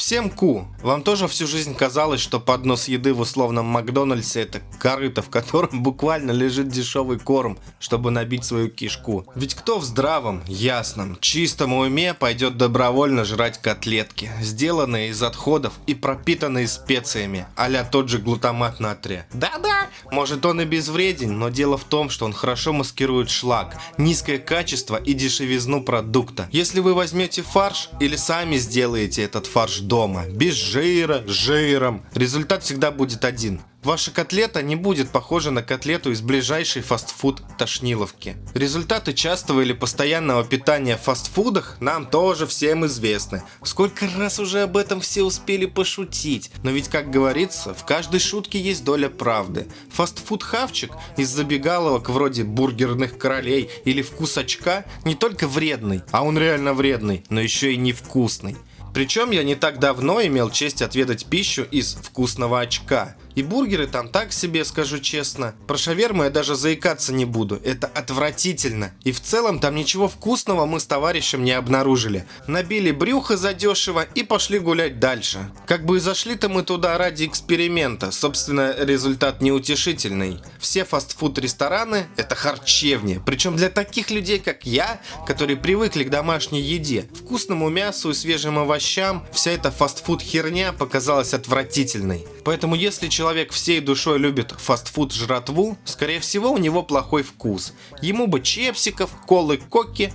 Всем ку! Вам тоже всю жизнь казалось, что поднос еды в условном Макдональдсе — это корыто, в котором буквально лежит дешевый корм, чтобы набить свою кишку? Ведь кто в здравом, ясном, чистом уме пойдет добровольно жрать котлетки, сделанные из отходов и пропитанные специями, а-ля тот же глутамат натрия? Да-да, может он и безвреден, но дело в том, что он хорошо маскирует шлак, низкое качество и дешевизну продукта. Если вы возьмете фарш или сами сделаете этот фарш дома, без жира, жиром, результат всегда будет один. Ваша котлета не будет похожа на котлету из ближайшей фастфуд-тошниловки. Результаты частого или постоянного питания в фастфудах нам тоже всем известны. Сколько раз уже об этом все успели пошутить. Но ведь, как говорится, в каждой шутке есть доля правды. Фастфуд-хавчик из забегаловок вроде бургерных королей или вкус очка не только вредный, а он реально вредный, но еще и невкусный. Причем я не так давно имел честь отведать пищу из вкусного очка. И бургеры там так себе, скажу честно. Про шаверму я даже заикаться не буду. Это отвратительно. И в целом там ничего вкусного мы с товарищем не обнаружили. Набили брюхо задешево и пошли гулять дальше. Как бы и зашли-то мы туда ради эксперимента. Собственно, результат неутешительный. Все фастфуд-рестораны – это харчевни. Причем для таких людей, как я, которые привыкли к домашней еде, вкусному мясу и свежим овощам, вся эта фастфуд-херня показалась отвратительной. Поэтому если человек всей душой любит фастфуд-жратву, скорее всего у него плохой вкус. Ему бы чепсиков, колы-коки,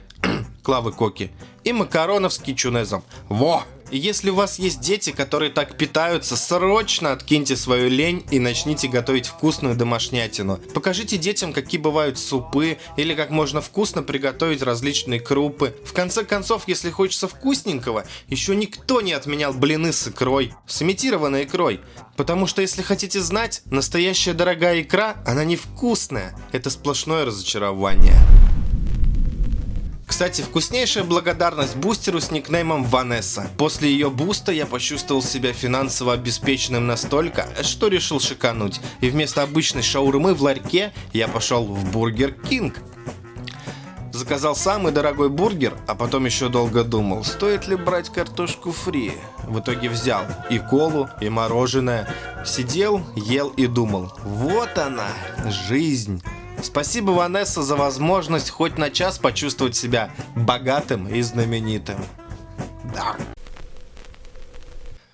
клавы-коки и макаронов с кичунезом. Во! И если у вас есть дети, которые так питаются, срочно откиньте свою лень и начните готовить вкусную домашнятину. Покажите детям, какие бывают супы, или как можно вкусно приготовить различные крупы. В конце концов, если хочется вкусненького, еще никто не отменял блины с икрой, с имитированной икрой. Потому что, если хотите знать, настоящая дорогая икра, она невкусная. Это сплошное разочарование. Кстати, вкуснейшая благодарность бустеру с никнеймом Ванесса. После ее буста я почувствовал себя финансово обеспеченным настолько, что решил шикануть. И вместо обычной шаурмы в ларьке я пошел в Бургер Кинг. Заказал самый дорогой бургер, а потом еще долго думал, стоит ли брать картошку фри. В итоге взял и колу, и мороженое. Сидел, ел и думал, вот она, жизнь. Спасибо, Ванесса, за возможность хоть на час почувствовать себя богатым и знаменитым. Да.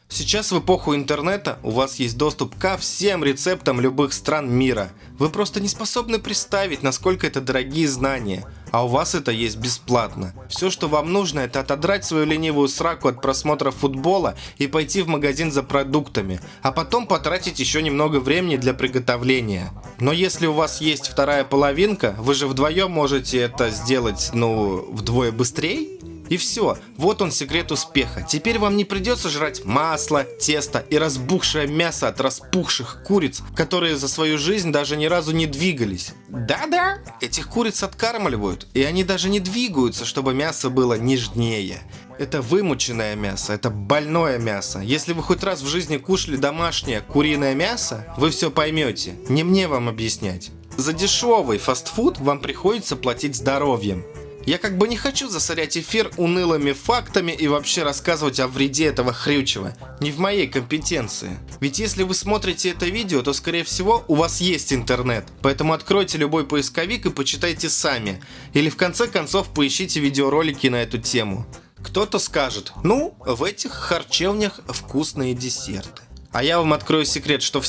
Сейчас в эпоху интернета у вас есть доступ ко всем рецептам любых стран мира. Вы просто не способны представить, насколько это дорогие знания. А у вас это есть бесплатно. Все, что вам нужно, это отодрать свою ленивую сраку от просмотра футбола и пойти в магазин за продуктами, а потом потратить еще немного времени для приготовления. Но если у вас есть вторая половинка, вы же вдвоем можете это сделать, вдвое быстрее. И все, вот он секрет успеха. Теперь вам не придется жрать масло, тесто и разбухшее мясо от распухших куриц, которые за свою жизнь даже ни разу не двигались. Да-да, этих куриц откармливают, и они даже не двигаются, чтобы мясо было нежнее. Это вымученное мясо, это больное мясо. Если вы хоть раз в жизни кушали домашнее куриное мясо, вы все поймете. Не мне вам объяснять. За дешевый фастфуд вам приходится платить здоровьем. Я как бы не хочу засорять эфир унылыми фактами и вообще рассказывать о вреде этого хрючева. Не в моей компетенции. Ведь если вы смотрите это видео, то скорее всего у вас есть интернет. Поэтому откройте любой поисковик и почитайте сами. Или в конце концов поищите видеоролики на эту тему. Кто-то скажет, в этих харчевнях вкусные десерты. А я вам открою секрет, что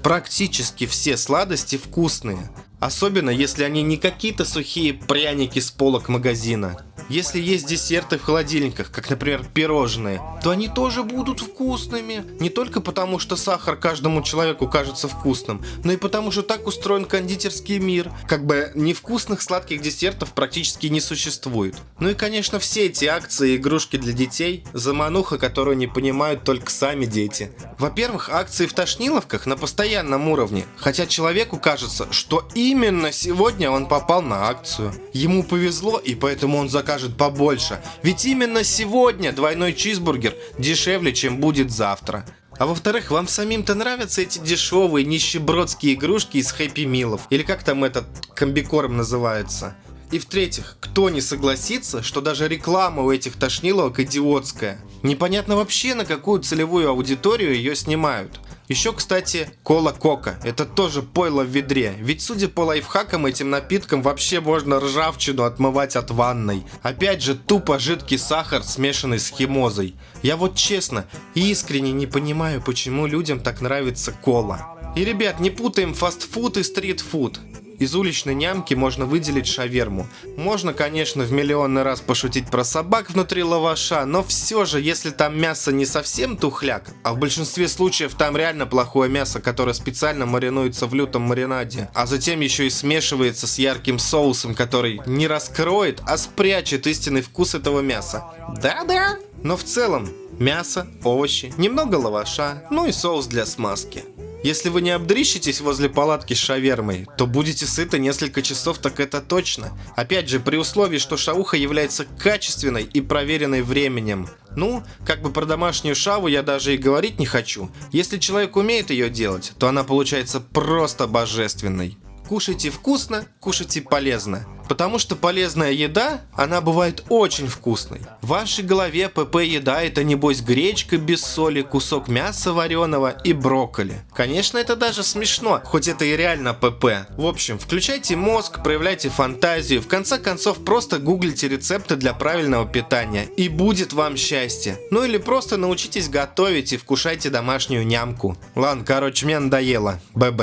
практически все сладости вкусные. Особенно, если они не какие-то сухие пряники с полок магазина. Если есть десерты в холодильниках, как, например, пирожные, то они тоже будут вкусными. Не только потому, что сахар каждому человеку кажется вкусным, но и потому, что так устроен кондитерский мир. Как бы невкусных сладких десертов практически не существует. Ну и, конечно, все эти акции и игрушки для детей – замануха, которую не понимают только сами дети. Во-первых, акции в тошниловках на постоянном уровне, хотя человеку кажется, что именно сегодня он попал на акцию. Ему повезло, и поэтому он закажет побольше. Ведь именно сегодня двойной чизбургер дешевле, чем будет завтра. А во-вторых, вам самим-то нравятся эти дешевые нищебродские игрушки из Хэппи Милов? Или как там этот комбикорм называется? И в-третьих, кто не согласится, что даже реклама у этих тошниловок идиотская? Непонятно вообще, на какую целевую аудиторию ее снимают. Еще, кстати, кола-кока. Это тоже пойло в ведре. Ведь, судя по лайфхакам, этим напитком вообще можно ржавчину отмывать от ванной. Опять же, тупо жидкий сахар, смешанный с химозой. Я вот честно, искренне не понимаю, почему людям так нравится кола. И, ребят, не путаем фастфуд и стритфуд. Из уличной нямки можно выделить шаверму. Можно, конечно, в миллионный раз пошутить про собак внутри лаваша, но все же, если там мясо не совсем тухляк, а в большинстве случаев там реально плохое мясо, которое специально маринуется в лютом маринаде, а затем еще и смешивается с ярким соусом, который не раскроет, а спрячет истинный вкус этого мяса. Да-да. Но в целом, мясо, овощи, немного лаваша, ну и соус для смазки. Если вы не обдрищитесь возле палатки с шавермой, то будете сыты несколько часов, так это точно. Опять же, при условии, что шавуха является качественной и проверенной временем. Ну, как бы про домашнюю шаву я даже и говорить не хочу. Если человек умеет ее делать, то она получается просто божественной. Кушайте вкусно, кушайте полезно. Потому что полезная еда, она бывает очень вкусной. В вашей голове ПП еда — это небось гречка без соли, кусок мяса вареного и брокколи. Конечно, это даже смешно, хоть это и реально ПП. В общем, включайте мозг, проявляйте фантазию, в конце концов просто гуглите рецепты для правильного питания, и будет вам счастье. Ну или просто научитесь готовить и вкушайте домашнюю нямку. Ладно, короче, мне надоело. ББ.